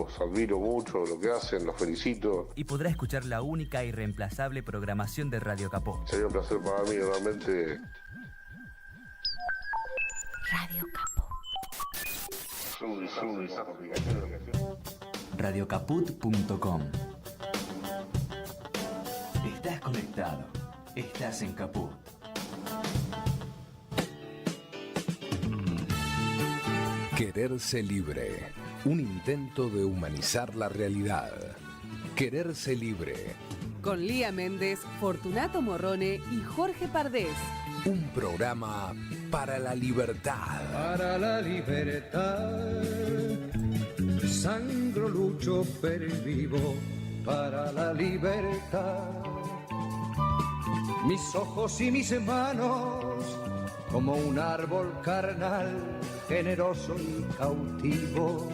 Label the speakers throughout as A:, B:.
A: los admiro mucho, lo que hacen, los felicito.
B: Y podrá escuchar la única y reemplazable programación de Radio Capó.
A: Sería un placer para mí, realmente.
C: Radio Capó.
B: Radiocaput.com. Estás conectado. Estás en Caput.
D: Quererse libre. Un intento de humanizar la realidad. Quererse libre.
E: Con Lía Méndez, Fortunato Morrone y Jorge Pardés.
D: Un programa para la libertad.
F: Para la libertad. Sangro, lucho, vivo para la libertad. Mis ojos y mis manos, como un árbol carnal, generoso y cautivo.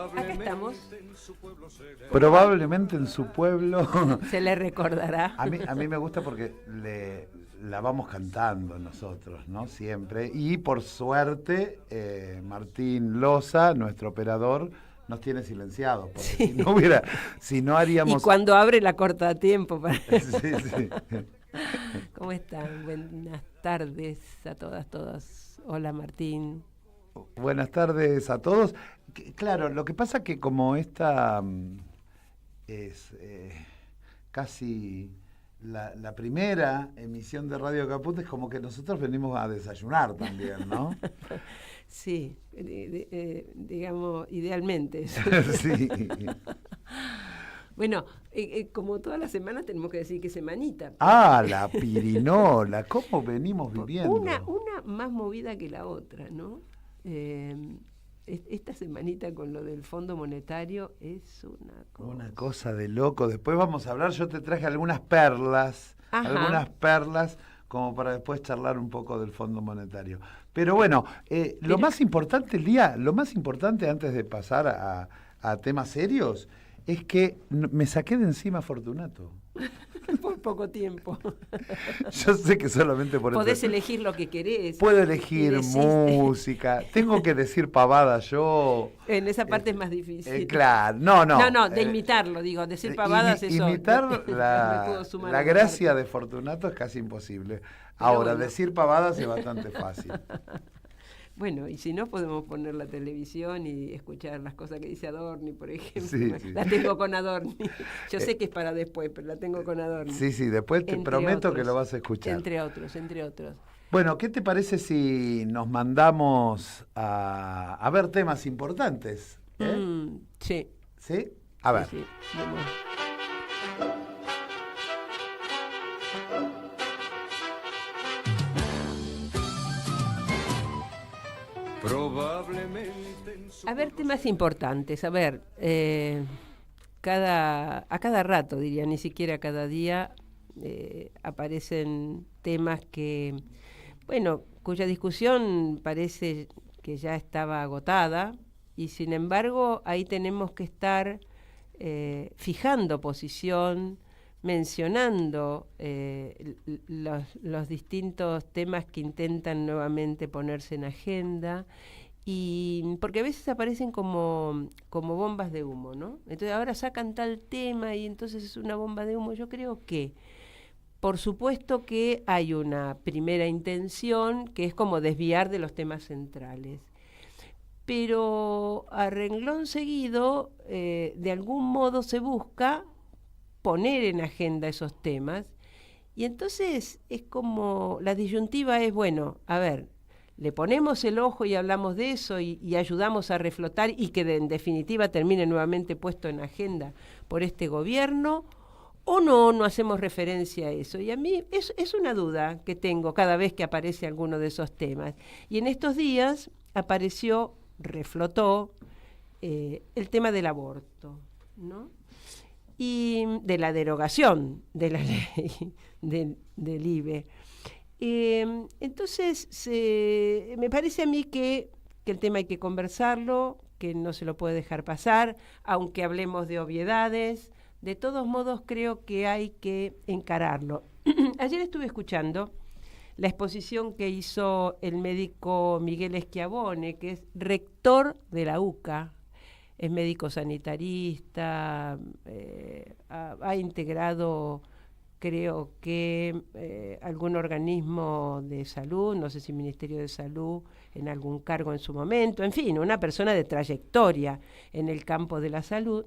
E: Acá estamos.
G: Probablemente en su pueblo.
E: Se le recordará.
G: A mí me gusta porque la vamos cantando nosotros, ¿no? Siempre. Y por suerte, Martín Loza, nuestro operador, nos tiene silenciados. Porque
E: Sí.
G: si no haríamos.
E: Y cuando abre la corta a tiempo.
G: Sí.
E: ¿Cómo están? Buenas tardes a todos. Hola, Martín.
G: Buenas tardes a todos. Claro, lo que pasa que como esta es casi la primera emisión de Radio Caput, es como que nosotros venimos a desayunar también, ¿no?
E: Sí, digamos, idealmente.
G: Sí.
E: Bueno, como todas las semanas tenemos que decir que semanita.
G: Ah, la pirinola, ¿cómo venimos viviendo?
E: Una más movida que la otra, ¿no? Esta semanita con lo del Fondo Monetario es
G: una cosa de loco. Después vamos a hablar, yo te traje algunas perlas, como para después charlar un poco del Fondo Monetario. Pero bueno, lo más importante, Lía, antes de pasar a temas serios, es que me saqué de encima a Fortunato.
E: Por poco tiempo.
G: Yo sé que solamente por
E: Podés
G: eso.
E: elegir lo que querés.
G: Puedo elegir música. Tengo que decir pavadas yo.
E: En esa parte es más difícil.
G: Claro, no.
E: De imitarlo, digo. Decir pavadas eso.
G: Imitar la gracia de Fortunato es casi imposible. Ahora, decir pavadas es bastante fácil.
E: Bueno, y si no, podemos poner la televisión y escuchar las cosas que dice Adorni, por ejemplo.
G: Sí.
E: La tengo con Adorni. Yo sé que es para después, pero la tengo con Adorni.
G: Sí, después te prometo que lo vas a escuchar.
E: Entre otros.
G: Bueno, ¿qué te parece si nos mandamos a ver temas importantes?
E: Sí.
G: ¿Sí? A ver.
E: Sí. Vamos. A ver, temas importantes. A ver, a cada rato, diría, ni siquiera cada día, aparecen temas cuya discusión parece que ya estaba agotada, y sin embargo ahí tenemos que estar fijando posición, mencionando los distintos temas que intentan nuevamente ponerse en agenda, y porque a veces aparecen como bombas de humo, ¿no? Entonces ahora sacan tal tema y entonces es una bomba de humo. Yo creo que, por supuesto que hay una primera intención que es como desviar de los temas centrales, pero a renglón seguido, de algún modo se busca poner en agenda esos temas, y entonces es como, la disyuntiva es, bueno, a ver, le ponemos el ojo y hablamos de eso y ayudamos a reflotar y que en definitiva termine nuevamente puesto en agenda por este gobierno, o no hacemos referencia a eso. Y a mí es una duda que tengo cada vez que aparece alguno de esos temas. Y en estos días reflotó el tema del aborto, ¿no? Y de la derogación de la ley del IVE. Entonces, me parece a mí que el tema hay que conversarlo, que no se lo puede dejar pasar, aunque hablemos de obviedades, de todos modos creo que hay que encararlo. Ayer estuve escuchando la exposición que hizo el médico Miguel Schiavone, que es rector de la UCA, es médico sanitarista, ha integrado, creo que, algún organismo de salud, no sé si Ministerio de Salud, en algún cargo en su momento, en fin, una persona de trayectoria en el campo de la salud,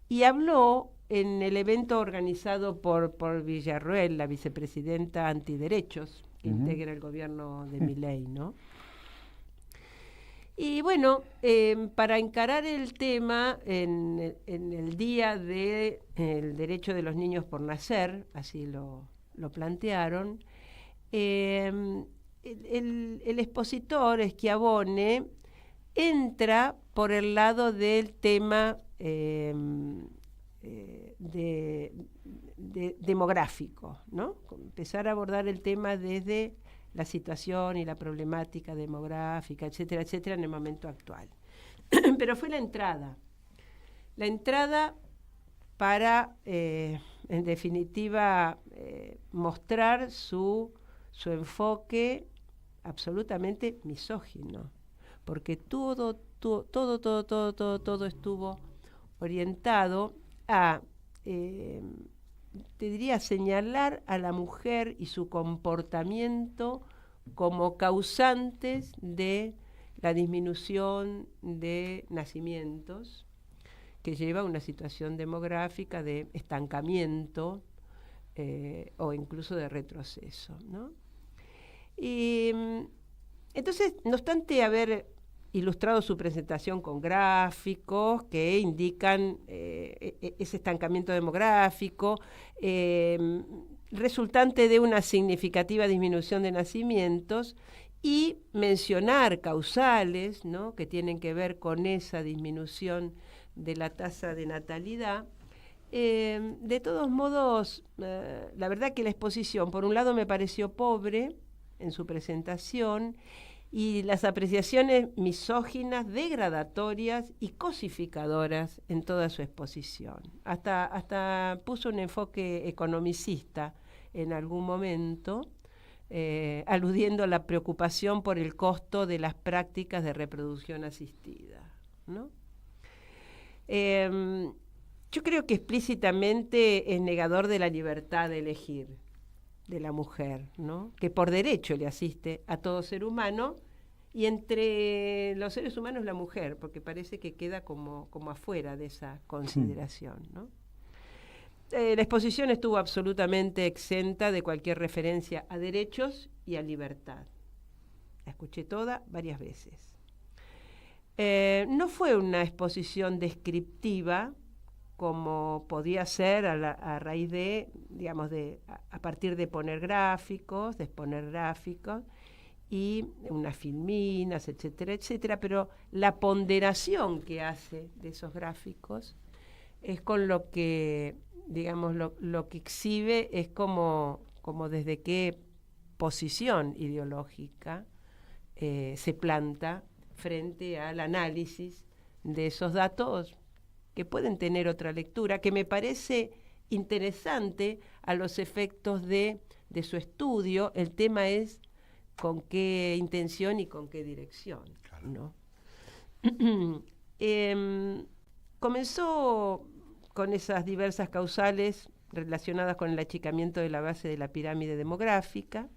E: y habló en el evento organizado por Villarroel, la vicepresidenta antiderechos, que integra el gobierno de Milei, ¿no? Y bueno, para encarar el tema en el día del derecho de los niños por nacer, así lo plantearon, el expositor Schiavone entra por el lado del tema demográfico, ¿no? Empezar a abordar el tema desde la situación y la problemática demográfica, etcétera, etcétera, en el momento actual. Pero fue la entrada para, en definitiva, mostrar su enfoque absolutamente misógino, porque todo estuvo orientado a, te diría, señalar a la mujer y su comportamiento como causantes de la disminución de nacimientos, que lleva a una situación demográfica de estancamiento o incluso de retroceso, ¿no? Y entonces, no obstante haber ilustrado su presentación con gráficos que indican ese estancamiento demográfico, resultante de una significativa disminución de nacimientos, y mencionar causales, ¿no?, que tienen que ver con esa disminución de la tasa de natalidad. De todos modos, la verdad que la exposición, por un lado, me pareció pobre en su presentación, y las apreciaciones misóginas, degradatorias y cosificadoras en toda su exposición. Hasta puso un enfoque economicista en algún momento, aludiendo a la preocupación por el costo de las prácticas de reproducción asistida, ¿no? Yo creo que explícitamente es negador de la libertad de elegir de la mujer, ¿no?, que por derecho le asiste a todo ser humano, y entre los seres humanos la mujer, porque parece que queda como afuera de esa consideración, ¿no? La exposición estuvo absolutamente exenta de cualquier referencia a derechos y a libertad. La escuché toda varias veces. No fue una exposición descriptiva, como podía ser a raíz de, digamos, a partir de poner gráficos, de exponer gráficos y unas filminas, etcétera, etcétera, pero la ponderación que hace de esos gráficos es con lo que, digamos, lo que exhibe es como desde qué posición ideológica se planta frente al análisis de esos datos, que pueden tener otra lectura, que me parece interesante a los efectos de su estudio. El tema es con qué intención y con qué dirección, claro, ¿no? Comenzó con esas diversas causales relacionadas con el achicamiento de la base de la pirámide demográfica,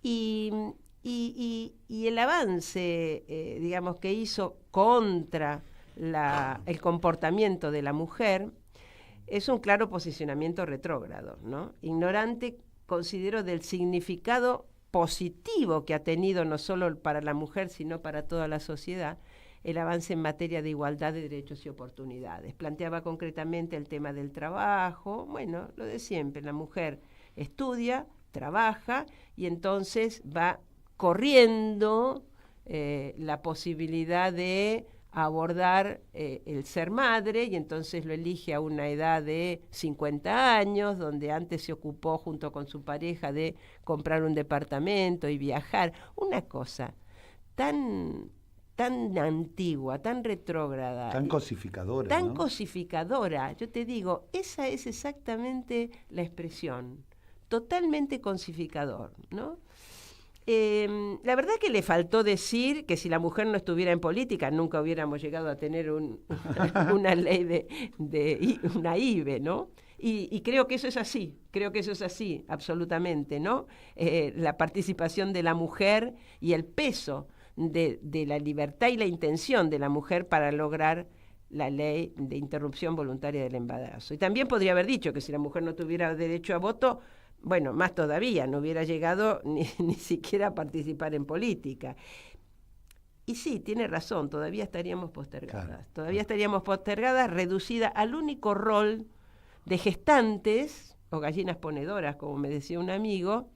E: y el avance, digamos, que hizo contra el comportamiento de la mujer es un claro posicionamiento retrógrado, ¿no? Ignorante, considero, del significado positivo que ha tenido no solo para la mujer, sino para toda la sociedad, el avance en materia de igualdad de derechos y oportunidades. Planteaba concretamente el tema del trabajo, bueno, lo de siempre, la mujer estudia, trabaja, y entonces va corriendo la posibilidad de abordar el ser madre, y entonces lo elige a una edad de 50 años, donde antes se ocupó junto con su pareja de comprar un departamento y viajar. Una cosa tan tan antigua, tan retrógrada.
G: Tan cosificadora.
E: Tan
G: ¿no?
E: cosificadora. Yo te digo, esa es exactamente la expresión. Totalmente cosificador, ¿no? La verdad que le faltó decir que si la mujer no estuviera en política nunca hubiéramos llegado a tener una ley una IBE, ¿no? Y creo que eso es así, absolutamente, ¿no? La participación de la mujer y el peso de la libertad y la intención de la mujer para lograr la ley de interrupción voluntaria del embarazo. Y también podría haber dicho que si la mujer no tuviera derecho a voto, bueno, más todavía, no hubiera llegado ni siquiera a participar en política. Y sí, tiene razón, todavía estaríamos postergadas. Todavía estaríamos postergadas, reducidas al único rol de gestantes, o gallinas ponedoras, como me decía un amigo,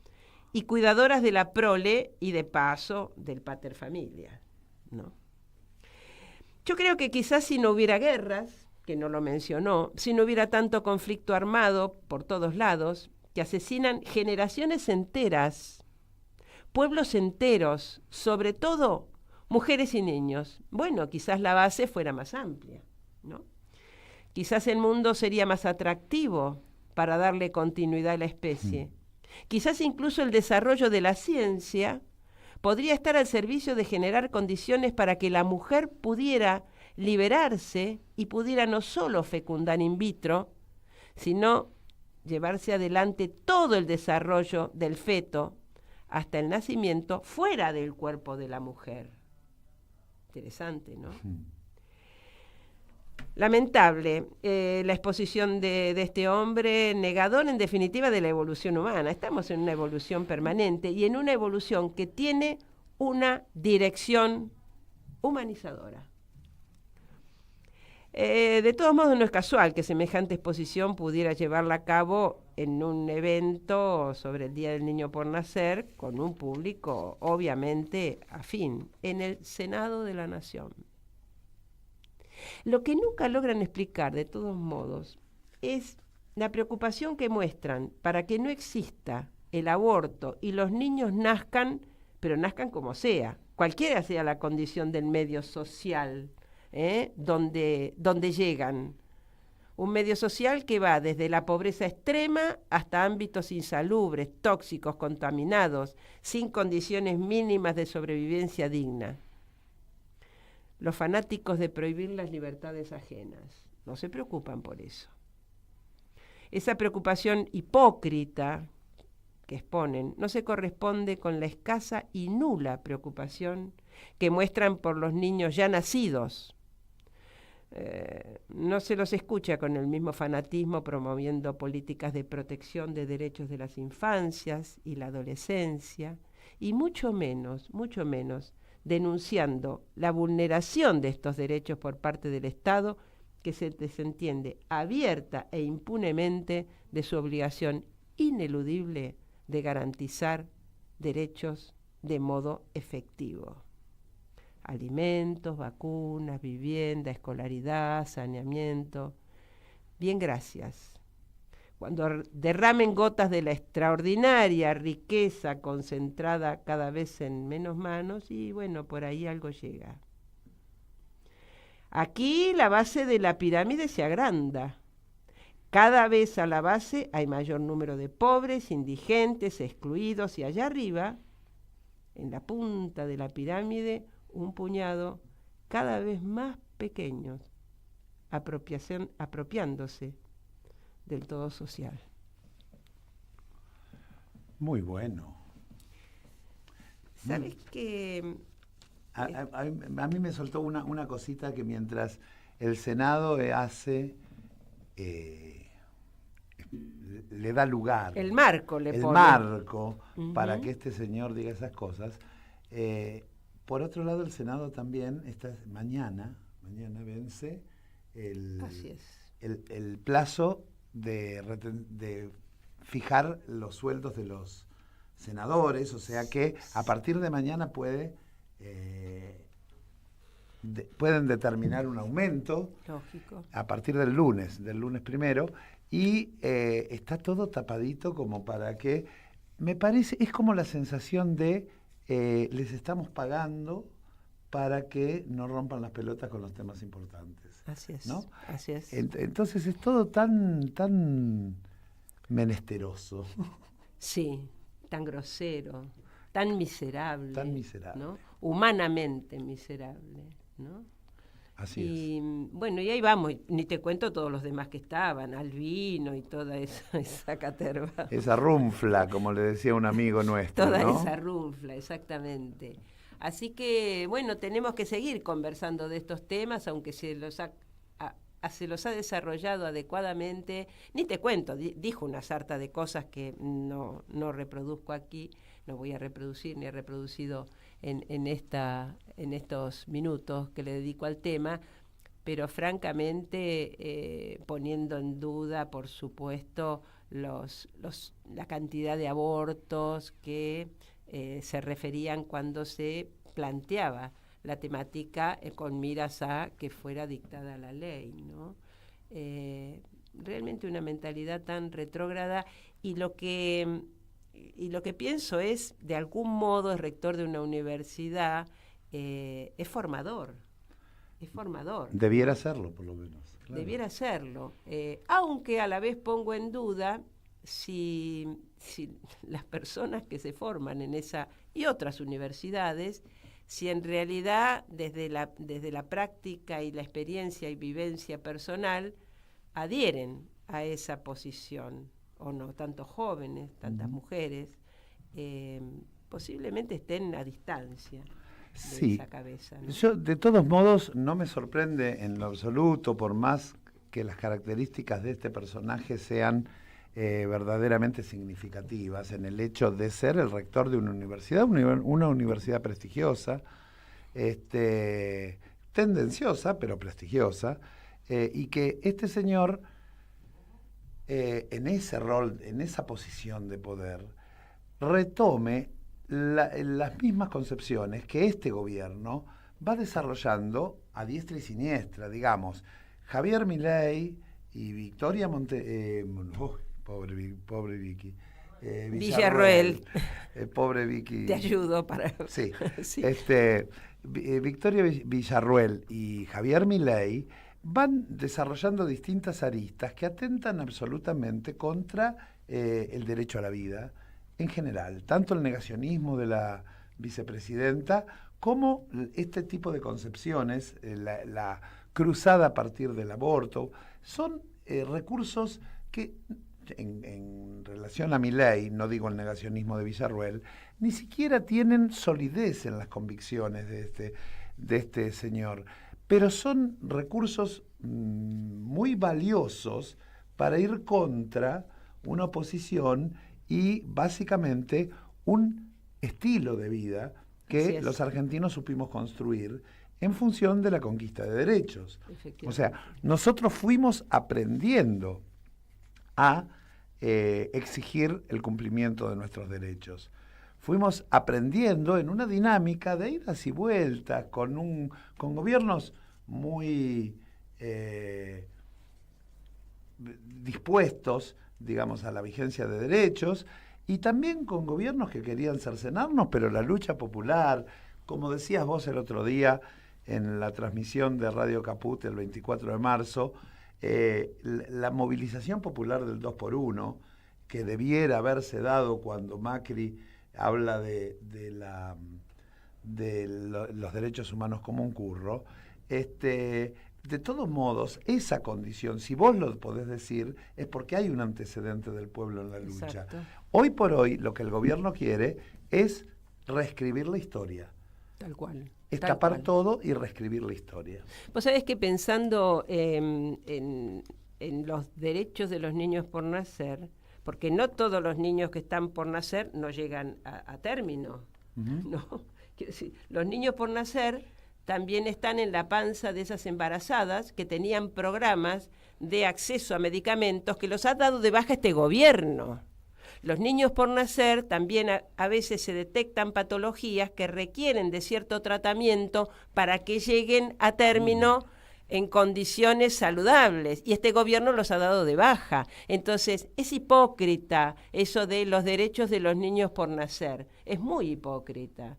E: y cuidadoras de la prole y de paso del paterfamilia, ¿no? Yo creo que quizás si no hubiera guerras, que no lo mencionó, si no hubiera tanto conflicto armado por todos lados, que asesinan generaciones enteras, pueblos enteros, sobre todo mujeres y niños, bueno, quizás la base fuera más amplia, ¿no? Quizás el mundo sería más atractivo para darle continuidad a la especie. Quizás incluso el desarrollo de la ciencia podría estar al servicio de generar condiciones para que la mujer pudiera liberarse y pudiera no solo fecundar in vitro, sino llevarse adelante todo el desarrollo del feto hasta el nacimiento fuera del cuerpo de la mujer. Interesante, ¿no? Lamentable la exposición de este hombre, negador en definitiva de la evolución humana. Estamos en una evolución permanente y en una evolución que tiene una dirección humanizadora. De todos modos, no es casual que semejante exposición pudiera llevarla a cabo en un evento sobre el Día del Niño por Nacer, con un público obviamente afín, en el Senado de la Nación. Lo que nunca logran explicar, de todos modos, es la preocupación que muestran para que no exista el aborto y los niños nazcan, pero nazcan como sea, cualquiera sea la condición del medio social, donde llegan. Un medio social que va desde la pobreza extrema hasta ámbitos insalubres, tóxicos, contaminados, sin condiciones mínimas de sobrevivencia digna. Los fanáticos de prohibir las libertades ajenas no se preocupan por eso. Esa preocupación hipócrita que exponen no se corresponde con la escasa y nula preocupación que muestran por los niños ya nacidos. No se los escucha con el mismo fanatismo promoviendo políticas de protección de derechos de las infancias y la adolescencia, y mucho menos denunciando la vulneración de estos derechos por parte del Estado, que se desentiende abierta e impunemente de su obligación ineludible de garantizar derechos de modo efectivo. Alimentos, vacunas, vivienda, escolaridad, saneamiento. Bien, gracias. Cuando derramen gotas de la extraordinaria riqueza concentrada cada vez en menos manos, y bueno, por ahí algo llega. Aquí la base de la pirámide se agranda. Cada vez a la base hay mayor número de pobres, indigentes, excluidos, y allá arriba, en la punta de la pirámide, un puñado cada vez más pequeños, apropiándose del todo social.
G: Muy bueno.
E: ¿Sabes qué?
G: A mí me soltó una cosita que mientras el Senado hace, le da lugar.
E: El marco le pone.
G: El marco para que este señor diga esas cosas. Por otro lado, el Senado también, mañana vence el plazo de fijar los sueldos de los senadores, o sea que a partir de mañana pueden determinar un aumento.
E: Lógico.
G: A partir del lunes primero, y está todo tapadito como para que, me parece, es como la sensación de les estamos pagando para que no rompan las pelotas con los temas importantes.
E: Así es,
G: ¿no?
E: así es.
G: Entonces es todo tan menesteroso.
E: Sí, tan grosero, tan miserable.
G: Tan miserable.
E: ¿no? Humanamente miserable, ¿no?
G: Así
E: es. Bueno, y ahí vamos, ni te cuento todos los demás que estaban, Albino y toda esa caterva.
G: Esa runfla, como le decía un amigo nuestro,
E: Toda
G: ¿no?
E: esa runfla, exactamente. Así que, bueno, tenemos que seguir conversando de estos temas, aunque se los ha desarrollado adecuadamente. Ni te cuento, dijo una sarta de cosas que no reproduzco aquí, no voy a reproducir ni he reproducido en estos minutos que le dedico al tema, pero francamente poniendo en duda, por supuesto, la cantidad de abortos que se referían cuando se planteaba la temática con miras a que fuera dictada la ley, ¿no? Realmente una mentalidad tan retrógrada, y lo que pienso es, de algún modo, el rector de una universidad es formador.
G: Debiera serlo, por lo menos. Claro.
E: Debiera serlo. Aunque a la vez pongo en duda si las personas que se forman en esa y otras universidades, si en realidad desde la práctica y la experiencia y vivencia personal adhieren a esa posición o no, tantos jóvenes, tantas mujeres, posiblemente estén a distancia de esa cabeza, ¿no?
G: Yo, de todos modos, no me sorprende en lo absoluto, por más que las características de este personaje sean verdaderamente significativas en el hecho de ser el rector de una universidad, una universidad prestigiosa, tendenciosa, pero prestigiosa, y que este señor, en ese rol, en esa posición de poder, retome las mismas concepciones que este gobierno va desarrollando a diestra y siniestra. Digamos, Javier Milei y Victoria pobre Vicky.
E: Villarroel.
G: Pobre Vicky.
E: Te ayudo para...
G: Sí.
E: Sí.
G: Victoria Villarroel y Javier Milei van desarrollando distintas aristas que atentan absolutamente contra el derecho a la vida en general, tanto el negacionismo de la vicepresidenta como este tipo de concepciones, la cruzada a partir del aborto, son recursos que en relación a Milei, no digo el negacionismo de Villarroel, ni siquiera tienen solidez en las convicciones de este señor, pero son recursos muy valiosos para ir contra una oposición y básicamente un estilo de vida que los argentinos supimos construir en función de la conquista de derechos. O sea, nosotros fuimos aprendiendo a exigir el cumplimiento de nuestros derechos. Fuimos aprendiendo en una dinámica de idas y vueltas, con gobiernos muy dispuestos, digamos, a la vigencia de derechos, y también con gobiernos que querían cercenarnos, pero la lucha popular, como decías vos el otro día en la transmisión de Radio Caput el 24 de marzo, la movilización popular del 2x1, que debiera haberse dado cuando Macri habla de los derechos humanos como un curro, de todos modos, esa condición, si vos lo podés decir, es porque hay un antecedente del pueblo en la lucha.
E: Exacto.
G: Hoy por hoy, lo que el gobierno quiere es reescribir la historia.
E: Tal cual.
G: Tapar todo y reescribir la historia.
E: Vos sabés que pensando en los derechos de los niños por nacer, porque no todos los niños que están por nacer no llegan a término, ¿no? Quiero decir, los niños por nacer también están en la panza de esas embarazadas que tenían programas de acceso a medicamentos que los ha dado de baja este gobierno. Los niños por nacer también a veces se detectan patologías que requieren de cierto tratamiento para que lleguen a término en condiciones saludables, y este gobierno los ha dado de baja. Entonces, es hipócrita eso de los derechos de los niños por nacer, es muy hipócrita.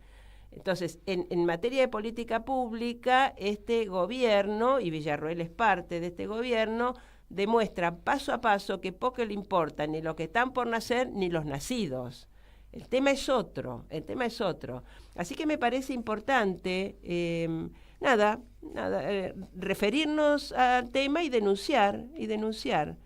E: Entonces, en materia de política pública, este gobierno, y Villarroel es parte de este gobierno, demuestra paso a paso que poco le importa ni los que están por nacer ni los nacidos. El tema es otro. Así que me parece importante, referirnos al tema y denunciar.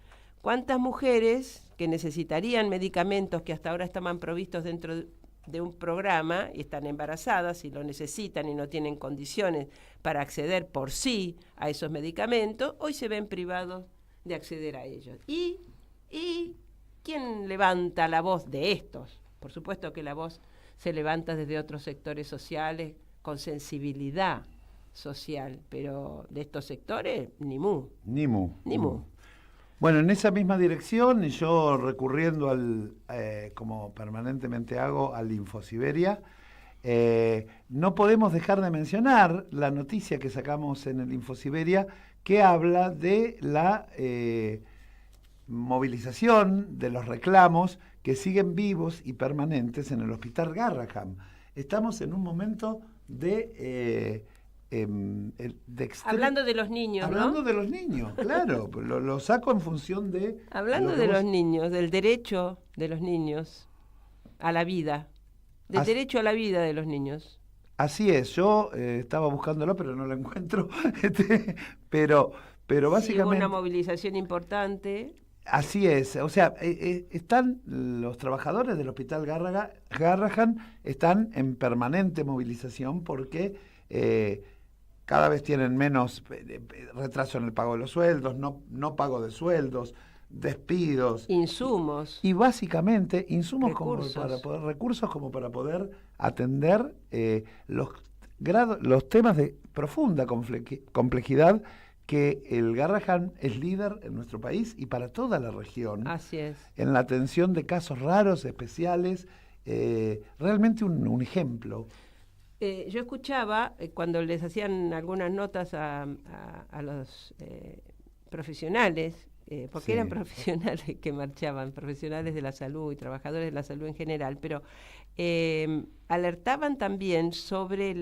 E: ¿Cuántas mujeres que necesitarían medicamentos que hasta ahora estaban provistos dentro de un programa y están embarazadas y lo necesitan y no tienen condiciones para acceder por sí a esos medicamentos, hoy se ven privados de acceder a ellos? ¿Y quién levanta la voz de estos? Por supuesto que la voz se levanta desde otros sectores sociales con sensibilidad social, pero de estos sectores, ni mu.
G: Bueno, en esa misma dirección, y yo recurriendo como permanentemente hago, al Infosiberia, no podemos dejar de mencionar la noticia que sacamos en el Infosiberia que habla de la movilización, de los reclamos que siguen vivos y permanentes en el Hospital Garrahan. Estamos en un momento de
E: hablando de los niños,
G: hablando de los niños, claro. Lo saco en función de...
E: Hablando de los niños, del derecho de los niños a la vida, del derecho a la vida de los niños.
G: Así es, yo estaba buscándolo, pero no lo encuentro. pero básicamente...
E: Sí, hubo una movilización importante.
G: Así es, o sea, están los trabajadores del Hospital Garrahan están en permanente movilización porque cada vez tienen menos retraso en el pago de los sueldos, no pago de sueldos, despidos.
E: Insumos.
G: Y básicamente insumos
E: recursos
G: como para poder atender los temas de profunda complejidad que el Garrahan es líder en nuestro país y para toda la región.
E: Así es.
G: En la atención de casos raros, especiales, realmente un ejemplo.
E: Yo escuchaba, cuando les hacían algunas notas a los profesionales, porque eran profesionales que marchaban, profesionales de la salud y trabajadores de la salud en general, pero alertaban también sobre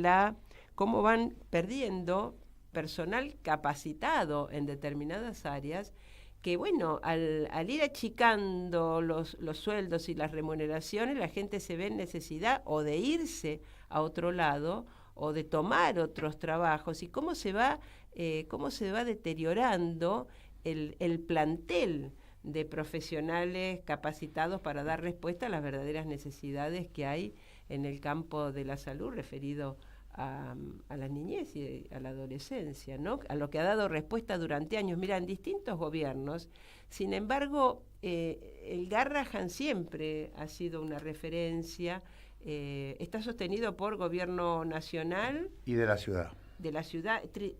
E: cómo van perdiendo personal capacitado en determinadas áreas, que bueno, al ir achicando los sueldos y las remuneraciones, la gente se ve en necesidad o de irse a otro lado o de tomar otros trabajos, y cómo se va deteriorando el plantel de profesionales capacitados para dar respuesta a las verdaderas necesidades que hay en el campo de la salud referido a la niñez y a la adolescencia, ¿no? A lo que ha dado respuesta durante años. Mira, en distintos gobiernos, sin embargo, el Garrahan siempre ha sido una referencia, está sostenido por gobierno nacional
G: y de la ciudad.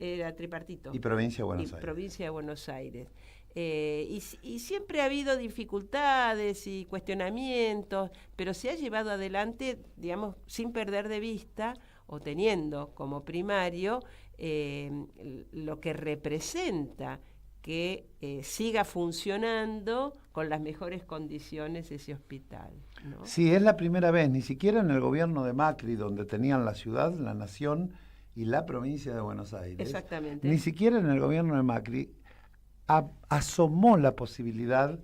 E: Era tripartito.
G: Y provincia de Buenos Aires.
E: Provincia de Buenos Aires. Y siempre ha habido dificultades y cuestionamientos, pero se ha llevado adelante, digamos, sin perder de vista o teniendo como primario lo que representa que siga funcionando con las mejores condiciones ese hospital, ¿no?
G: Sí, es la primera vez, ni siquiera en el gobierno de Macri, donde tenían la ciudad, la nación y la provincia de Buenos Aires.
E: Exactamente.
G: Ni siquiera en el gobierno de Macri asomó la posibilidad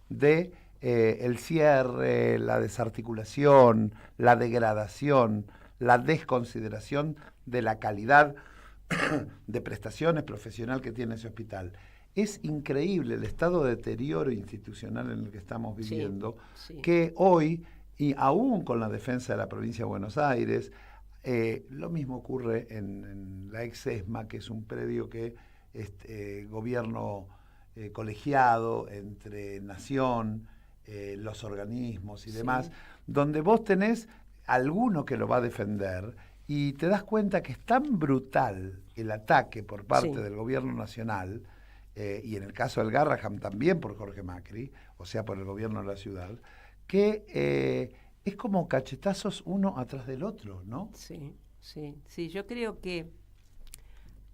G: de el cierre, la desarticulación, la degradación, la desconsideración de la calidad de prestaciones profesional que tiene ese hospital. Es increíble el estado de deterioro institucional en el que estamos viviendo, que hoy, y aún con la defensa de la provincia de Buenos Aires, lo mismo ocurre en la ex ESMA, que es un predio que gobierno colegiado entre nación, los organismos y demás, donde vos tenés alguno que lo va a defender y te das cuenta que es tan brutal el ataque por parte del gobierno nacional, y en el caso del Garrahan también por Jorge Macri, o sea, por el gobierno de la ciudad, que es como cachetazos uno atrás del otro, ¿no?
E: Sí, yo creo que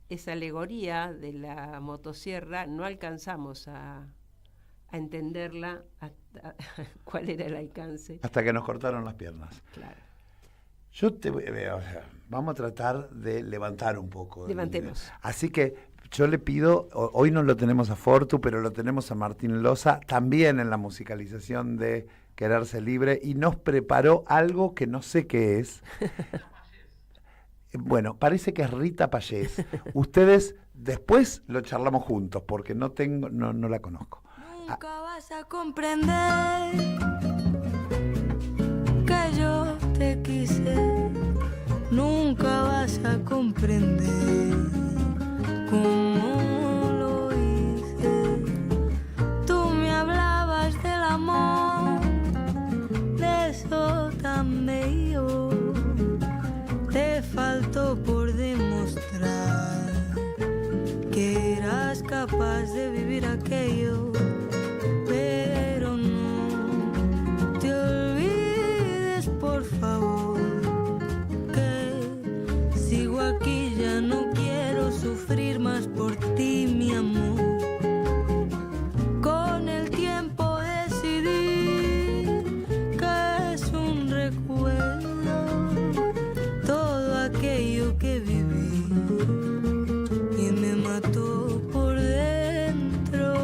E: esa alegoría de la motosierra no alcanzamos a entenderla, cuál era el alcance.
G: Hasta que nos cortaron las piernas.
E: Claro.
G: Vamos a tratar de levantar un poco.
E: Levantemos.
G: Así que yo le pido, hoy no lo tenemos a Fortu, pero lo tenemos a Martín Loza, también en la musicalización de Quererse Libre, y nos preparó algo que no sé qué es. Bueno, parece que es Rita Payés. Ustedes después lo charlamos juntos, porque no la conozco.
C: Nunca vas a comprender que yo te quise. Nunca vas a comprender cómo lo hice. Tú me hablabas del amor, de eso tan bello. Te faltó por demostrar que eras capaz de vivir aquello, pero no te olvides, por favor, que sigo aquí, ya no quiero sufrir más por ti, mi amor. Con el tiempo decidí que es un recuerdo todo aquello que viví y me mató por dentro.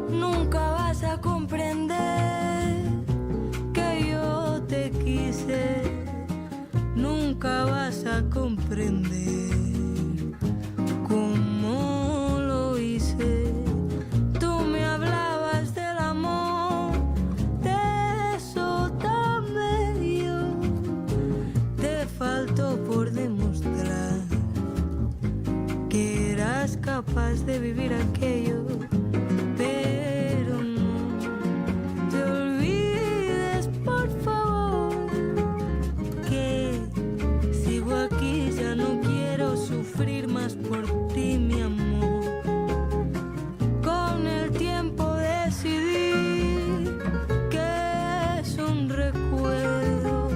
C: Nunca vas a comprender que yo te quise. Nunca vas a comprender cómo lo hice. Tú me hablabas del amor, de eso tan bello. Te faltó por demostrar que eras capaz de vivir aquello, pero no te olvides, por favor, que sigo aquí, ya no quiero sufrir más por ti, mi amor. Con el tiempo decidí que es un recuerdo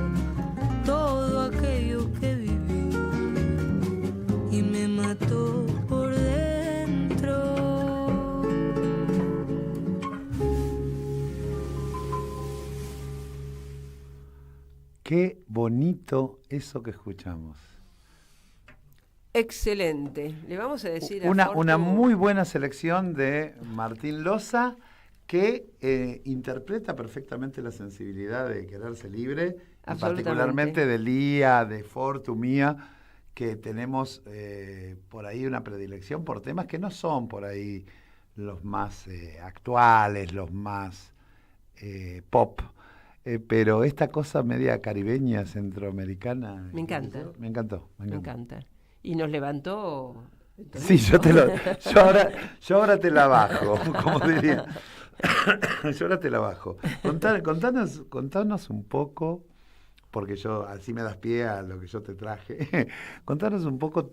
C: todo aquello que viví y me mató por dentro.
G: Qué bonito eso que escuchamos.
E: Excelente. Le vamos a decir a
G: Una
E: Fortu-
G: muy buena selección de Martín Loza, que interpreta perfectamente la sensibilidad de Quererse Libre, y
E: Absolutamente.
G: particularmente de Lía, de Fortu, mía, que tenemos por ahí una predilección por temas que no son por ahí los más actuales, los más pop, pero esta cosa media caribeña, centroamericana.
E: Me encanta.
G: Me encantó.
E: Me encanta. Y nos levantó...
G: Sí, yo ahora te la bajo, como diría. Yo ahora te la bajo. Contanos un poco, porque yo así me das pie a lo que yo te traje. Contanos un poco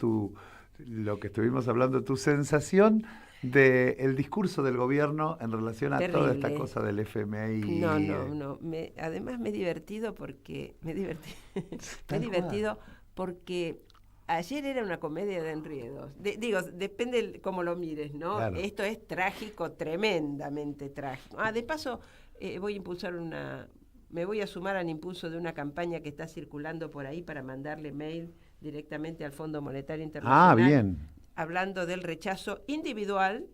G: lo que estuvimos hablando, tu sensación del discurso del gobierno en relación a toda esta cosa del FMI.
E: No. Además me he divertido porque... Me he divertido porque... Ayer era una comedia de enredos. Depende cómo lo mires, ¿no? Claro. Esto es trágico, tremendamente trágico. De paso, me voy a sumar al impulso de una campaña que está circulando por ahí para mandarle mail directamente al Fondo Monetario Internacional.
G: Bien.
E: Hablando del rechazo individual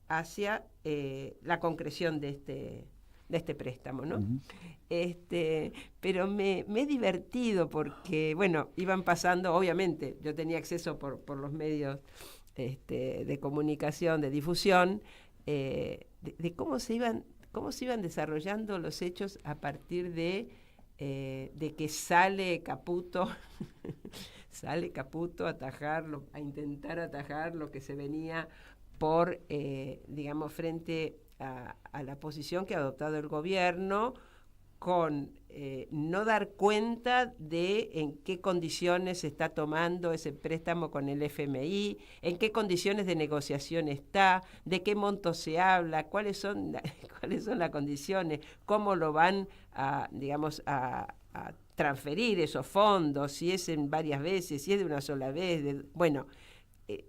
E: hacia la concreción de este préstamo, ¿no? Uh-huh. Pero me he divertido porque, bueno, iban pasando, obviamente, yo tenía acceso por los medios de comunicación, de difusión, de cómo se iban desarrollando los hechos a partir de que sale Caputo a intentar atajar lo que se venía por, frente a la posición que ha adoptado el gobierno, con no dar cuenta de en qué condiciones se está tomando ese préstamo con el FMI, en qué condiciones de negociación está, de qué monto se habla, cuáles son las condiciones, cómo lo van a transferir esos fondos, si es en varias veces, si es de una sola vez,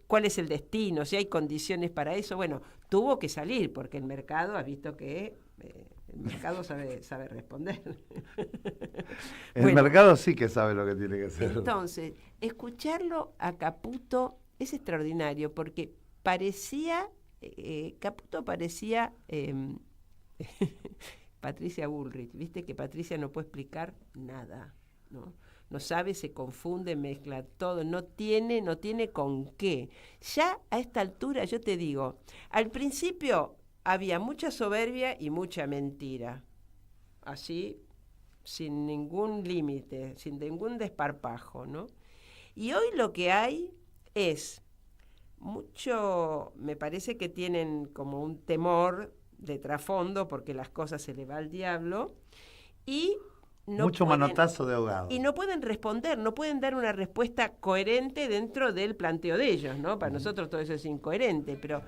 E: cuál es el destino, si hay condiciones para eso. Bueno, tuvo que salir porque el mercado ha visto que el mercado sabe responder.
G: El mercado sí que sabe lo que tiene que hacer.
E: Entonces, escucharlo a Caputo es extraordinario porque Caputo parecía Patricia Bullrich, viste que Patricia no puede explicar nada, ¿no? No sabe, se confunde, mezcla todo, no tiene con qué. Ya a esta altura, yo te digo, al principio había mucha soberbia y mucha mentira, así, sin ningún límite, sin ningún desparpajo, ¿no? Y hoy lo que hay es mucho, me parece que tienen como un temor de trasfondo porque las cosas se le va al diablo y mucho manotazo de ahogado. Y no pueden responder, no pueden dar una respuesta coherente dentro del planteo de ellos, ¿no? Para nosotros todo eso es incoherente, pero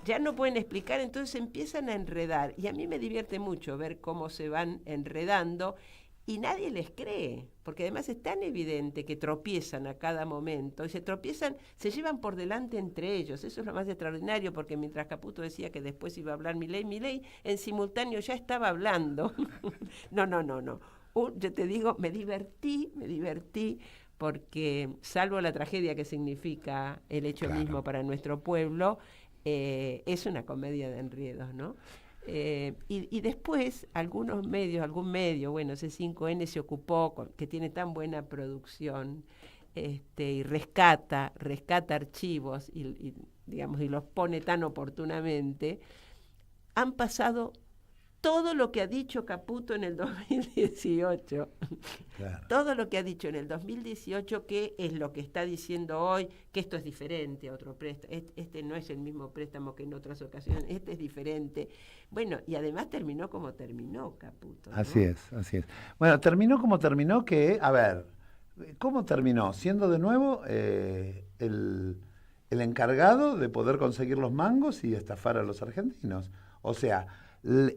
E: ya no pueden explicar, entonces empiezan a enredar. Y a mí me divierte mucho ver cómo se van enredando y nadie les cree, porque además es tan evidente que tropiezan a cada momento, y se llevan por delante entre ellos. Eso es lo más extraordinario, porque mientras Caputo decía que después iba a hablar Milei, en simultáneo ya estaba hablando. No. Yo te digo, me divertí, porque salvo la tragedia que significa el hecho mismo para nuestro pueblo, es una comedia de enredos, ¿no? Y después algún medio, C5N se ocupó, que tiene tan buena producción, y rescata archivos y los pone tan oportunamente. Han pasado todo lo que ha dicho Caputo en el 2018. Claro. Todo lo que ha dicho en el 2018, que es lo que está diciendo hoy, que esto es diferente a otro préstamo. Este no es el mismo préstamo que en otras ocasiones, este es diferente. Bueno, y además terminó como terminó Caputo, ¿no? Así es.
G: Bueno, terminó como terminó ¿cómo terminó? Siendo de nuevo el encargado de poder conseguir los mangos y estafar a los argentinos. O sea,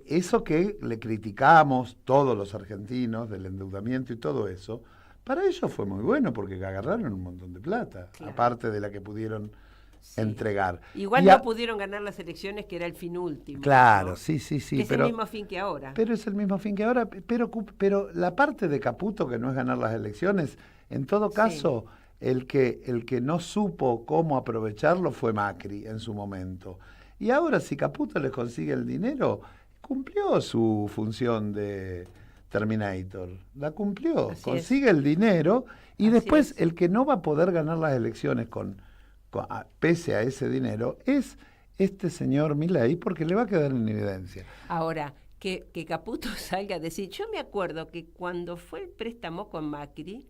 G: eso que le criticamos todos los argentinos del endeudamiento y todo eso, para ellos fue muy bueno porque agarraron un montón de plata, claro, aparte de la que pudieron entregar.
E: Igual no pudieron ganar las elecciones, que era el fin último.
G: Claro,
E: ¿no?
G: Sí.
E: Que es el mismo fin que ahora.
G: Pero es el mismo fin que ahora, pero la parte de Caputo, que no es ganar las elecciones, en todo caso, el que no supo cómo aprovecharlo fue Macri en su momento. Y ahora, si Caputo les consigue el dinero, cumplió su función de Terminator. La cumplió. Consigue el dinero y después el que no va a poder ganar las elecciones pese a ese dinero es este señor Milei, porque le va a quedar en evidencia.
E: Ahora, que Caputo salga a decir, yo me acuerdo que cuando fue el préstamo con Macri,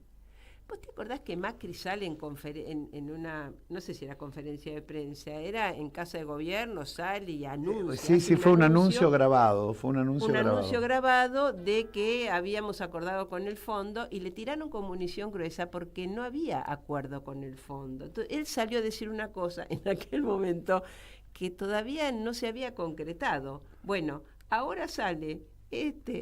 E: ¿Vos te acordás que Macri sale en una, no sé si era conferencia de prensa, era en Casa de Gobierno, sale y anuncia?
G: Sí, fue un anuncio grabado, un anuncio
E: grabado de que habíamos acordado con el fondo y le tiraron con munición gruesa porque no había acuerdo con el fondo. Entonces, él salió a decir una cosa en aquel momento que todavía no se había concretado. Bueno, ahora sale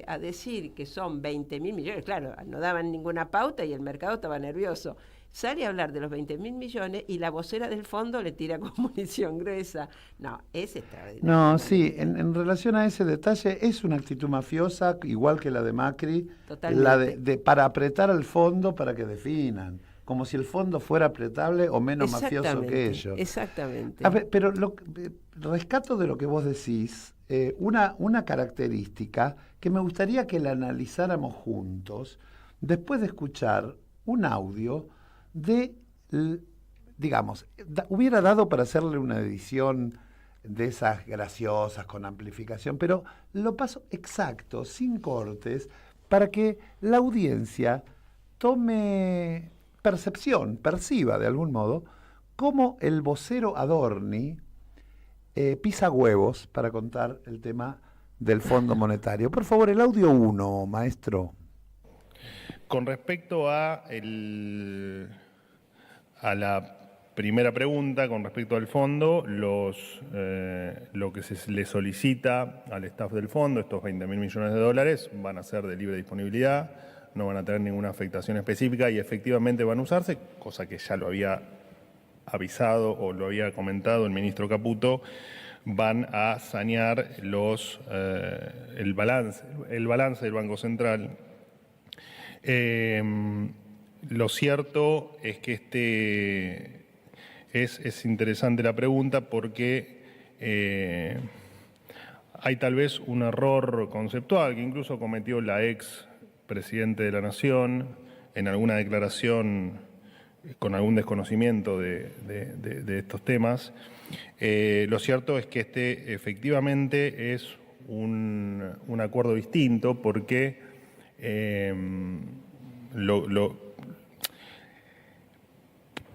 E: a decir que son 20.000 millones, claro, no daban ninguna pauta y el mercado estaba nervioso. Sale a hablar de los 20.000 millones y la vocera del fondo le tira con munición gruesa. No, es extraordinario.
G: No, sí, en relación a ese detalle, es una actitud mafiosa, igual que la de Macri,
E: totalmente.
G: La de para apretar al fondo para que definan, como si el fondo fuera apretable o menos mafioso que ellos.
E: Exactamente.
G: A ver, pero rescato de lo que vos decís, una característica que me gustaría que la analizáramos juntos, después de escuchar un audio digamos, hubiera dado para hacerle una edición de esas graciosas con amplificación, pero lo paso exacto, sin cortes, para que la audiencia tome perciba de algún modo, cómo el vocero Adorni pisa huevos para contar el tema del Fondo Monetario. Por favor, el audio 1, maestro.
H: Con respecto a la primera pregunta, con respecto al fondo, lo que se le solicita al staff del fondo, estos 20.000 millones de dólares, van a ser de libre disponibilidad, no van a tener ninguna afectación específica y efectivamente van a usarse, cosa que ya lo había avisado o lo había comentado el ministro Caputo. Van a sanear el balance del Banco Central. Lo cierto es que es interesante la pregunta porque hay tal vez un error conceptual que incluso cometió la ex presidente de la Nación en alguna declaración con algún desconocimiento de estos temas. Lo cierto es que efectivamente es un acuerdo distinto porque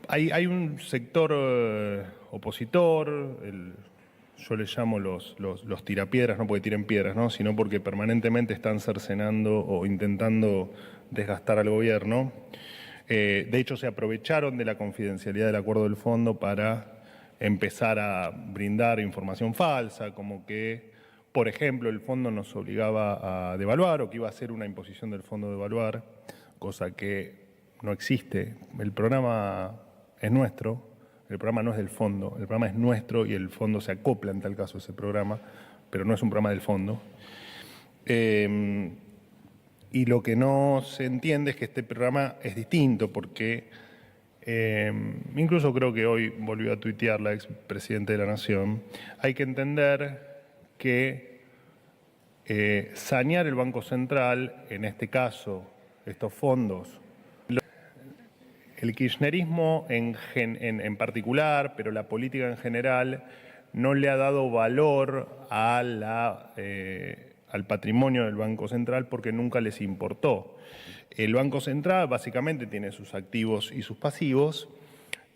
H: hay un sector opositor, yo les llamo los tirapiedras, no porque tiren piedras, ¿no? Sino porque permanentemente están cercenando o intentando desgastar al gobierno. De hecho, se aprovecharon de la confidencialidad del acuerdo del fondo para empezar a brindar información falsa, como que, por ejemplo, el fondo nos obligaba a devaluar o que iba a ser una imposición del fondo de devaluar, cosa que no existe. El programa es nuestro, el programa no es del fondo, el programa es nuestro y el fondo se acopla en tal caso a ese programa, pero no es un programa del fondo. Y lo que no se entiende es que este programa es distinto porque incluso creo que hoy volvió a tuitear la expresidenta de la Nación, hay que entender que sanear el Banco Central, en este caso estos fondos, el kirchnerismo en particular, pero la política en general, no le ha dado valor al patrimonio del Banco Central porque nunca les importó. El Banco Central básicamente tiene sus activos y sus pasivos,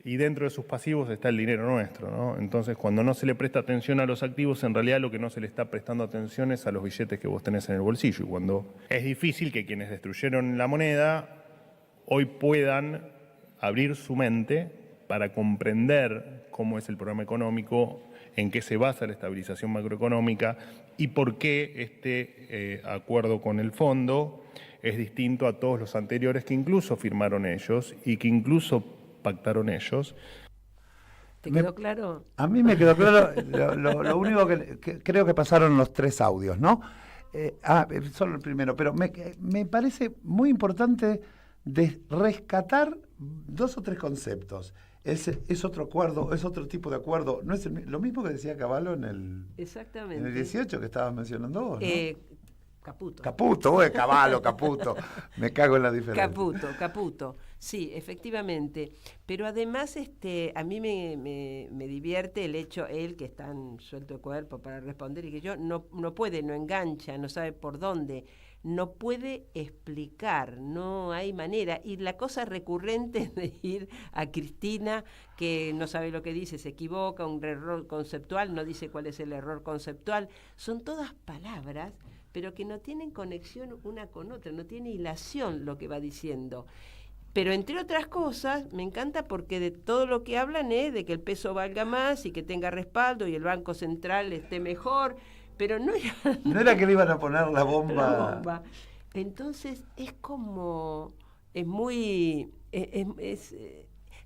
H: y dentro de sus pasivos está el dinero nuestro, ¿no? Entonces, cuando no se le presta atención a los activos, en realidad lo que no se le está prestando atención es a los billetes que vos tenés en el bolsillo. Y cuando es difícil que quienes destruyeron la moneda hoy puedan abrir su mente para comprender cómo es el programa económico, en qué se basa la estabilización macroeconómica y por qué este acuerdo con el fondo es distinto a todos los anteriores que incluso firmaron ellos y que incluso pactaron ellos.
E: ¿Te quedó claro?
G: A mí me quedó claro. Lo único que creo que pasaron los 3 audios, ¿no? Solo el primero, pero me parece muy importante rescatar 2 o 3 conceptos. Es otro acuerdo, es otro tipo de acuerdo. No es lo mismo que decía Cavallo
E: Exactamente.
G: En el 18 que estabas mencionando vos, ¿no?
E: Caputo.
G: Caputo. Me cago en la diferencia.
E: Caputo. Sí, efectivamente. Pero además a mí me divierte el hecho, él que es tan suelto de cuerpo para responder y que yo no puede, no engancha, no sabe por dónde. no puede explicar, no hay manera. Y la cosa recurrente de ir a Cristina, que no sabe lo que dice, se equivoca, un error conceptual, no dice cuál es el error conceptual. Son todas palabras, pero que no tienen conexión una con otra, no tiene hilación lo que va diciendo. Pero entre otras cosas, me encanta porque de todo lo que hablan es de que el peso valga más y que tenga respaldo y el Banco Central esté mejor, pero no
G: era que le iban a poner la bomba.
E: Entonces es como, es muy,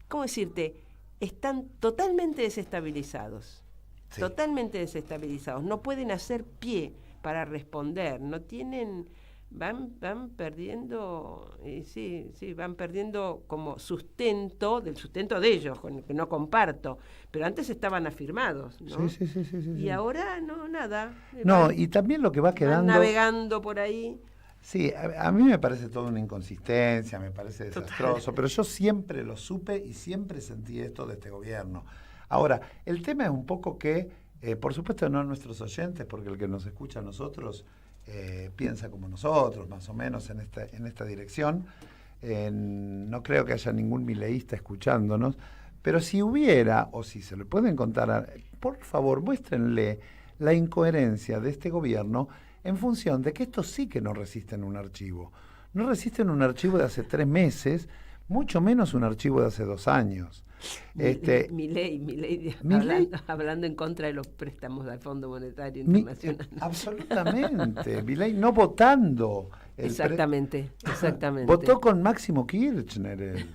E: ¿cómo decirte? Están totalmente desestabilizados,
G: sí.
E: Totalmente desestabilizados, no pueden hacer pie para responder, no tienen... Van perdiendo, van perdiendo como sustento, del sustento de ellos, que no comparto, pero antes estaban afirmados, ¿no?
G: Sí.
E: Y ahora no, nada.
G: No, y también lo que va quedando...
E: Van navegando por ahí.
G: Sí, a mí me parece toda una inconsistencia, me parece desastroso,
E: Total.
G: pero yo siempre lo supe y siempre sentí esto de este gobierno. Ahora, el tema es un poco que, por supuesto no nuestros oyentes, porque el que nos escucha a nosotros... piensa como nosotros, más o menos en esta dirección. No creo que haya ningún mileísta escuchándonos, pero si hubiera, o si se le pueden contar, por favor, muéstrenle la incoherencia de este gobierno en función de que estos sí que no resisten un archivo. No resisten un archivo de hace 3 meses, mucho menos un archivo de hace 2 años.
E: Milei hablando en contra de los préstamos del Fondo Monetario Internacional.
G: Absolutamente. Milei no votando.
E: Exactamente.
G: Votó con Máximo Kirchner.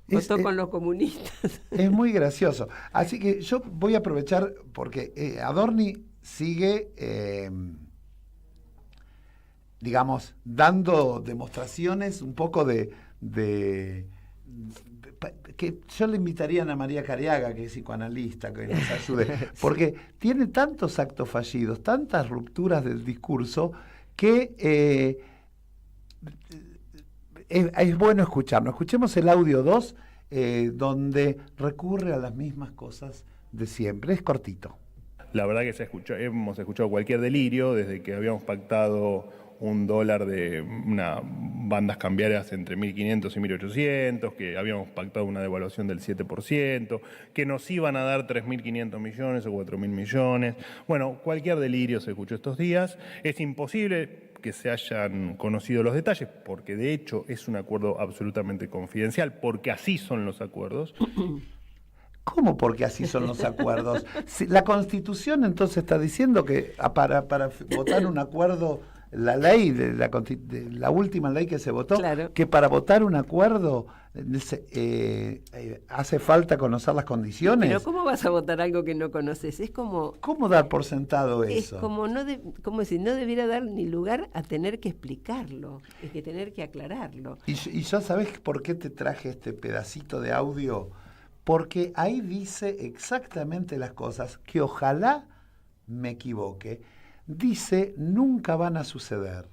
E: Votó con los comunistas.
G: Es muy gracioso. Así que yo voy a aprovechar porque Adorni sigue, digamos, dando demostraciones un poco de que yo le invitaría a Ana María Cariaga, que es psicoanalista, que nos ayude, porque tiene tantos actos fallidos, tantas rupturas del discurso, que es bueno escucharnos. Escuchemos el audio 2, donde recurre a las mismas cosas de siempre. Es cortito.
H: La verdad que hemos escuchado cualquier delirio desde que habíamos pactado un dólar de unas bandas cambiarias entre 1.500 y 1.800, que habíamos pactado una devaluación del 7%, que nos iban a dar 3.500 millones o 4.000 millones. Bueno, cualquier delirio se escuchó estos días. Es imposible que se hayan conocido los detalles, porque de hecho es un acuerdo absolutamente confidencial, porque así son los acuerdos.
G: ¿Cómo porque así son los acuerdos? Si la Constitución entonces está diciendo que para votar un acuerdo... La ley, la última ley que se votó,
E: claro,
G: que para votar un acuerdo hace falta conocer las condiciones.
E: Pero ¿cómo vas a votar algo que no conoces? Es como...
G: ¿Cómo dar por sentado eso?
E: Es como no debiera dar ni lugar a tener que explicarlo, es que tener que aclararlo.
G: Y yo, ¿sabés por qué te traje este pedacito de audio? Porque ahí dice exactamente las cosas que ojalá me equivoque. Dice, nunca van a suceder,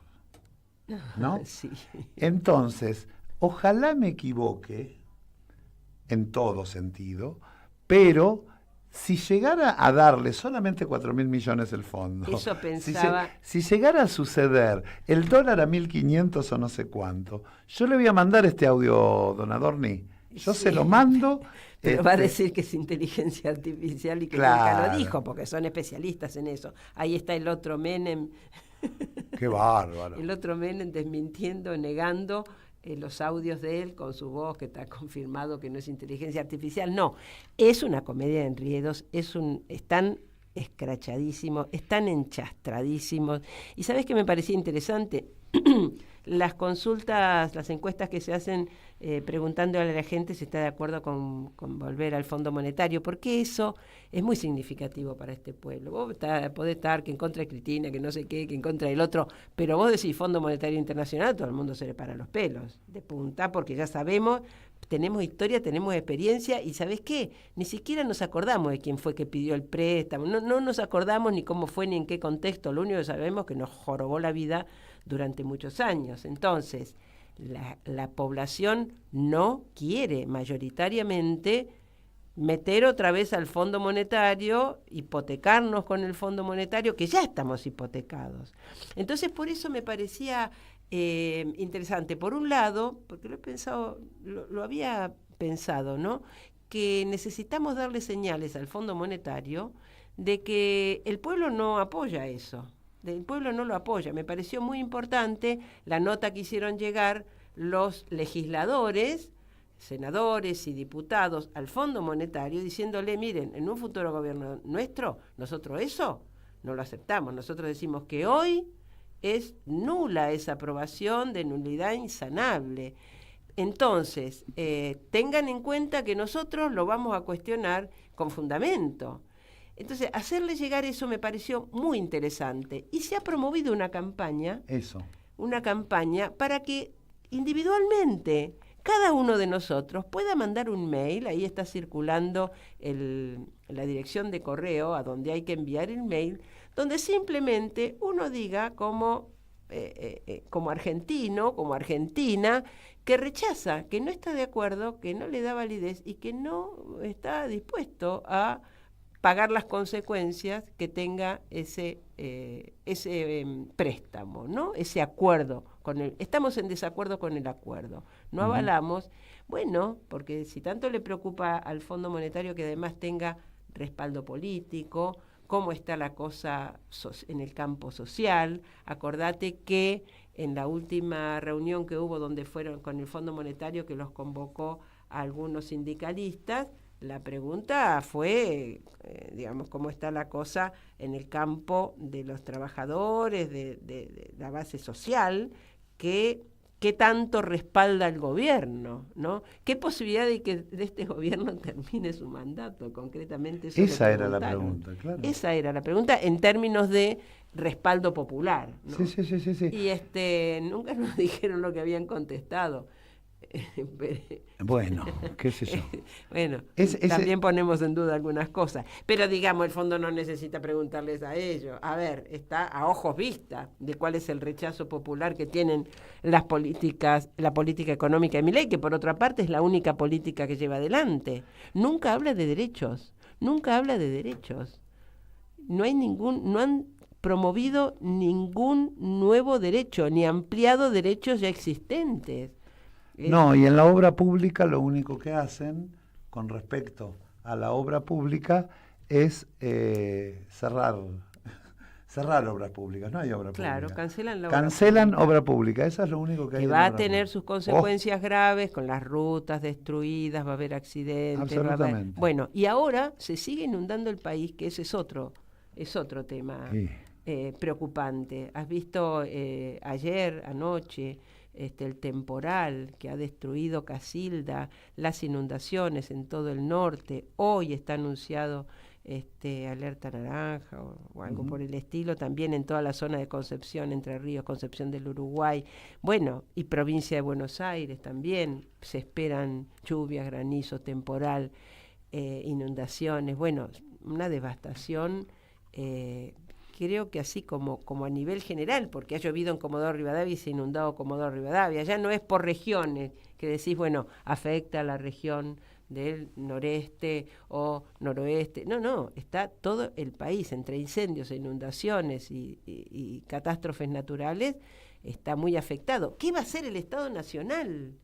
G: ¿no?
E: Sí.
G: Entonces, ojalá me equivoque, en todo sentido, pero si llegara a darle solamente 4.000 millones el fondo,
E: eso pensaba...
G: si llegara a suceder el dólar a 1.500 o no sé cuánto, yo le voy a mandar este audio, don Adorni, yo se lo mando...
E: Pero va a decir que es inteligencia artificial y que nunca lo dijo, porque son especialistas en eso. Ahí está el otro Menem.
G: ¡Qué bárbaro!
E: El otro Menem desmintiendo, negando los audios de él con su voz, que está confirmado que no es inteligencia artificial. No, es una comedia de enredos, están escrachadísimos, están enchastradísimos. ¿Y sabes qué me parecía interesante? Las consultas, las encuestas que se hacen preguntándole a la gente si está de acuerdo con volver al Fondo Monetario, porque eso es muy significativo para este pueblo. Vos podés estar que en contra de Cristina, que no sé qué, que en contra del otro, pero vos decís Fondo Monetario Internacional, todo el mundo se le para los pelos de punta, porque ya sabemos, tenemos historia, tenemos experiencia, y ¿sabés qué? Ni siquiera nos acordamos de quién fue que pidió el préstamo, no nos acordamos ni cómo fue ni en qué contexto, lo único que sabemos es que nos jorobó la vida durante muchos años. Entonces, la población no quiere mayoritariamente meter otra vez al Fondo Monetario, hipotecarnos con el Fondo Monetario, que ya estamos hipotecados. Entonces, por eso me parecía interesante, por un lado, porque lo había pensado, ¿no?, que necesitamos darle señales al Fondo Monetario de que el pueblo no apoya eso, el pueblo no lo apoya. Me pareció muy importante la nota que hicieron llegar los legisladores, senadores y diputados al Fondo Monetario diciéndole, miren, en un futuro gobierno nuestro, nosotros eso no lo aceptamos. Nosotros decimos que hoy es nula esa aprobación, de nulidad insanable. Entonces, tengan en cuenta que nosotros lo vamos a cuestionar con fundamento. Entonces, hacerle llegar eso me pareció muy interesante. Y se ha promovido una campaña para que individualmente cada uno de nosotros pueda mandar un mail. Ahí está circulando la dirección de correo a donde hay que enviar el mail, donde simplemente uno diga como argentino, como argentina, que rechaza, que no está de acuerdo, que no le da validez y que no está dispuesto a pagar las consecuencias que tenga ese préstamo, ¿no? Ese acuerdo estamos en desacuerdo con el acuerdo, no avalamos, bueno, porque si tanto le preocupa al Fondo Monetario que además tenga respaldo político, cómo está la cosa en el campo social. Acordate que en la última reunión que hubo donde fueron con el Fondo Monetario, que los convocó a algunos sindicalistas, la pregunta fue, cómo está la cosa en el campo de los trabajadores, de la base social, ¿qué tanto respalda el gobierno, ¿no? ¿Qué posibilidad de que de este gobierno termine su mandato? Concretamente eso.
G: Esa era la pregunta, claro.
E: Esa era la pregunta en términos de respaldo popular, ¿no?
G: Sí.
E: Y nunca nos dijeron lo que habían contestado.
G: Bueno, qué sé yo.
E: Bueno, también ponemos en duda algunas cosas, pero digamos, el fondo no necesita preguntarles a ellos. A ver, está a ojos vista de cuál es el rechazo popular que tienen la política económica de Milei, que por otra parte es la única política que lleva adelante. Nunca habla de derechos. No han promovido ningún nuevo derecho, ni ampliado derechos ya existentes.
G: No, y en la obra pública lo único que hacen con respecto a la obra pública es cerrar obras públicas. No hay obra pública.
E: Claro,
G: cancelan obra pública. Eso es lo único que hay.
E: Que va a tener sus consecuencias graves con las rutas destruidas, va a haber accidentes.
G: Absolutamente.
E: Bueno, y ahora se sigue inundando el país, que ese es otro tema preocupante. ¿Has visto anoche, el temporal que ha destruido Casilda, las inundaciones en todo el norte? Hoy está anunciado alerta naranja o algo por el estilo, también en toda la zona de Concepción, Entre Ríos, Concepción del Uruguay, bueno, y provincia de Buenos Aires también se esperan lluvias, granizo, temporal, inundaciones, bueno, una devastación. Creo que así como a nivel general, porque ha llovido en Comodoro Rivadavia y se ha inundado Comodoro Rivadavia, ya no es por regiones, que decís, bueno, afecta a la región del noreste o noroeste, no, está todo el país, entre incendios e inundaciones y catástrofes naturales, está muy afectado. ¿Qué va a hacer el Estado Nacional?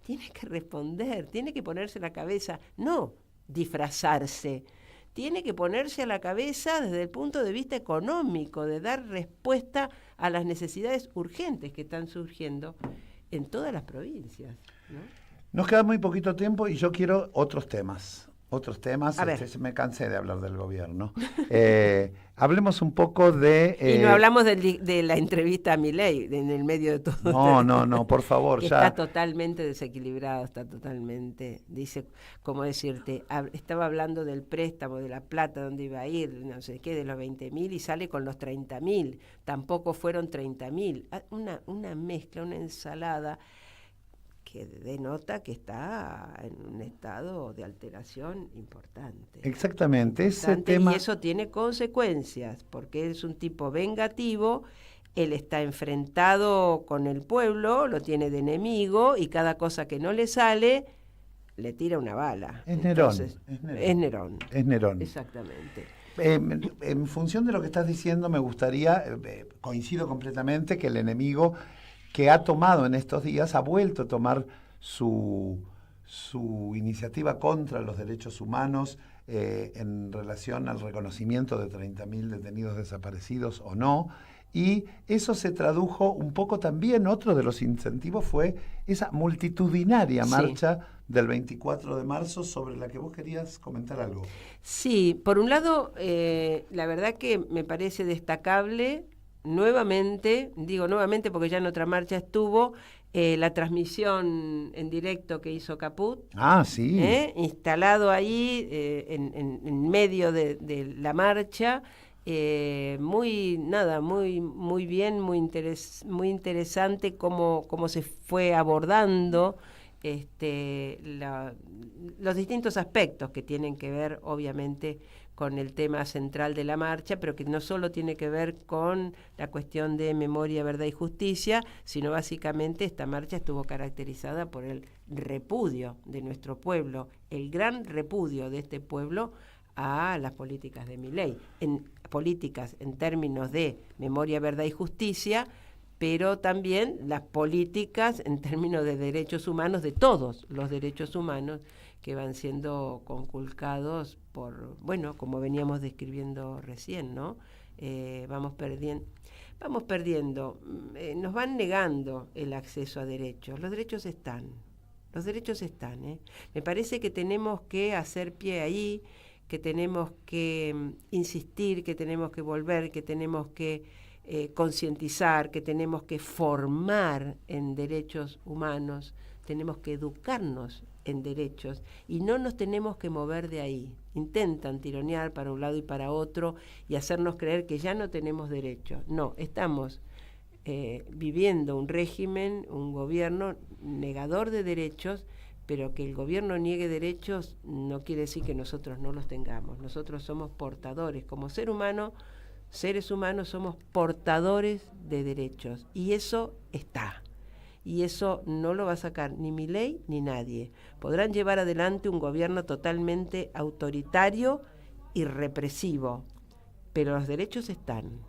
E: Tiene que responder, tiene que ponerse la cabeza, no disfrazarse. Tiene que ponerse a la cabeza desde el punto de vista económico, de dar respuesta a las necesidades urgentes que están surgiendo en todas las provincias, ¿no?
G: Nos queda muy poquito tiempo y yo quiero otros temas.
E: A ver.
G: Me cansé de hablar del gobierno. Hablemos un poco de...
E: Y no hablamos de la entrevista a Milei en el medio de todo.
G: No, por favor.
E: Que
G: ya.
E: Está totalmente desequilibrado, dice, ¿cómo decirte? Estaba hablando del préstamo, de la plata, dónde iba a ir, no sé qué, de los 20.000 y sale con los 30.000. Tampoco fueron 30.000. Una mezcla, una ensalada que denota que está en un estado de alteración importante.
G: Exactamente, ese tema...
E: Y eso tiene consecuencias, porque él es un tipo vengativo, él está enfrentado con el pueblo, lo tiene de enemigo, y cada cosa que no le sale, le tira una bala.
G: Es Nerón.
E: Entonces,
G: Es Nerón. Es Nerón.
E: Exactamente.
G: En función de lo que estás diciendo, me gustaría, coincido completamente, que el enemigo que ha tomado en estos días ha vuelto a tomar su iniciativa contra los derechos humanos en relación al reconocimiento de 30.000 detenidos desaparecidos o no. Y eso se tradujo un poco también, otro de los incentivos fue esa multitudinaria marcha del 24 de marzo sobre la que vos querías comentar algo.
E: Sí, por un lado, la verdad que me parece destacable nuevamente, digo nuevamente porque ya en otra marcha estuvo, la transmisión en directo que hizo Caput.
G: Ah, sí.
E: Instalado ahí en medio de la marcha. Muy bien, muy interesante cómo se fue abordando los distintos aspectos que tienen que ver obviamente con el tema central de la marcha, pero que no solo tiene que ver con la cuestión de memoria, verdad y justicia, sino básicamente esta marcha estuvo caracterizada por el repudio de nuestro pueblo, el gran repudio de este pueblo a las políticas de Milei, políticas en términos de memoria, verdad y justicia, pero también las políticas en términos de derechos humanos, de todos los derechos humanos que van siendo conculcados por, bueno, como veníamos describiendo recién, ¿no? Vamos perdiendo, nos van negando el acceso a derechos. Los derechos están, Me parece que tenemos que hacer pie ahí, que tenemos que insistir, que tenemos que volver, que tenemos que concientizar, que tenemos que formar en derechos humanos, tenemos que educarnos en derechos y no nos tenemos que mover de ahí. Intentan tironear para un lado y para otro y hacernos creer que ya no tenemos derechos. No, estamos viviendo un régimen, un gobierno negador de derechos, pero que el gobierno niegue derechos no quiere decir que nosotros no los tengamos. Nosotros somos portadores, como seres humanos somos portadores de derechos, y eso está. Y eso no lo va a sacar ni Milei ni nadie. Podrán llevar adelante un gobierno totalmente autoritario y represivo, pero los derechos están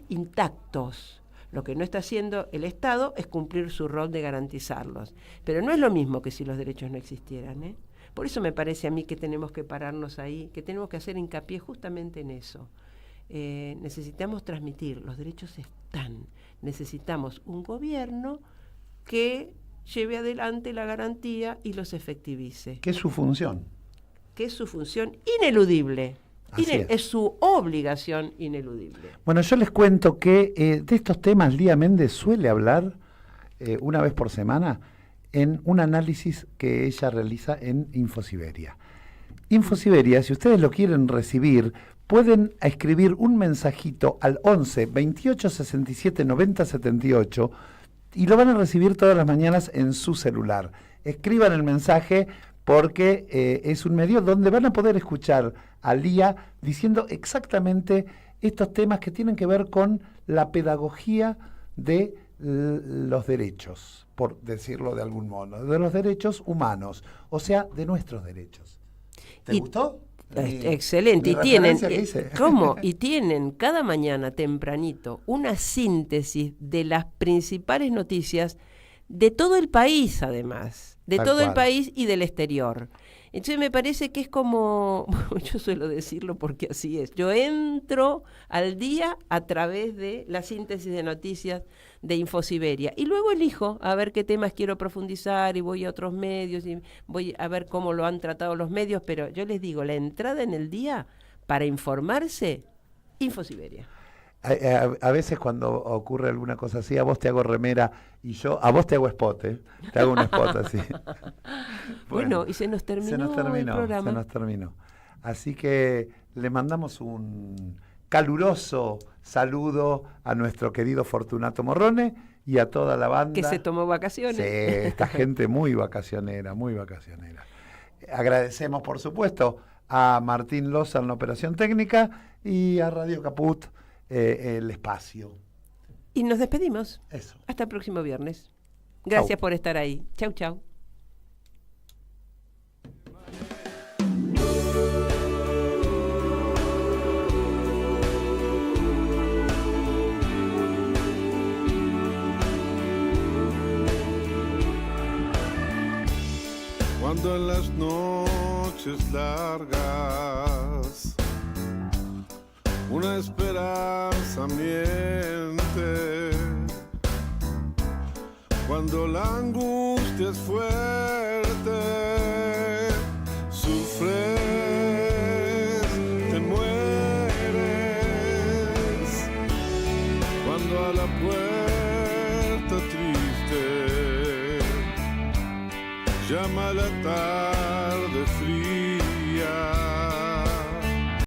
E: intactos. Lo que no está haciendo el Estado es cumplir su rol de garantizarlos. Pero no es lo mismo que si los derechos no existieran, Por eso me parece a mí que tenemos que pararnos ahí, que tenemos que hacer hincapié justamente en eso. Necesitamos transmitir, los derechos están. Necesitamos un gobierno que lleve adelante la garantía y los efectivice.
G: ¿Qué es su función?
E: Que es su función ineludible. Es su obligación ineludible.
G: Bueno, yo les cuento que de estos temas Lía Méndez suele hablar una vez por semana en un análisis que ella realiza en Infosiberia. Infosiberia, si ustedes lo quieren recibir, pueden escribir un mensajito al 11 28 67 90 78 y lo van a recibir todas las mañanas en su celular. Escriban el mensaje porque es un medio donde van a poder escuchar a Lía diciendo exactamente estos temas que tienen que ver con la pedagogía de los derechos, por decirlo de algún modo, de los derechos humanos, o sea, de nuestros derechos. ¿Te gustó?
E: Excelente. Y tienen, ¿cómo? Y tienen cada mañana tempranito una síntesis de las principales noticias de todo el país, además, de todo el país y del exterior. Entonces me parece que es como, yo suelo decirlo porque así es, yo entro al día a través de la síntesis de noticias de Infosiberia y luego elijo a ver qué temas quiero profundizar y voy a otros medios y voy a ver cómo lo han tratado los medios, pero yo les digo, la entrada en el día para informarse, Infosiberia.
G: A veces cuando ocurre alguna cosa así, a vos te hago remera y a vos te hago spot, te hago un spot así.
E: Bueno, y se nos terminó el programa.
G: Se nos terminó. Así que le mandamos un caluroso saludo a nuestro querido Fortunato Morrone y a toda la banda.
E: Que se tomó vacaciones.
G: Sí, esta gente muy vacacionera, muy vacacionera. Agradecemos, por supuesto, a Martín Loza en la operación técnica y a Radio Caput el espacio.
E: Y nos despedimos.
G: Eso.
E: Hasta el próximo viernes. Gracias por estar ahí. Chau, chau.
I: cuando en las noches largas una esperanza miente, cuando la angustia es fuerte, sufres, te mueres, cuando a la puerta triste llama la tarde fría.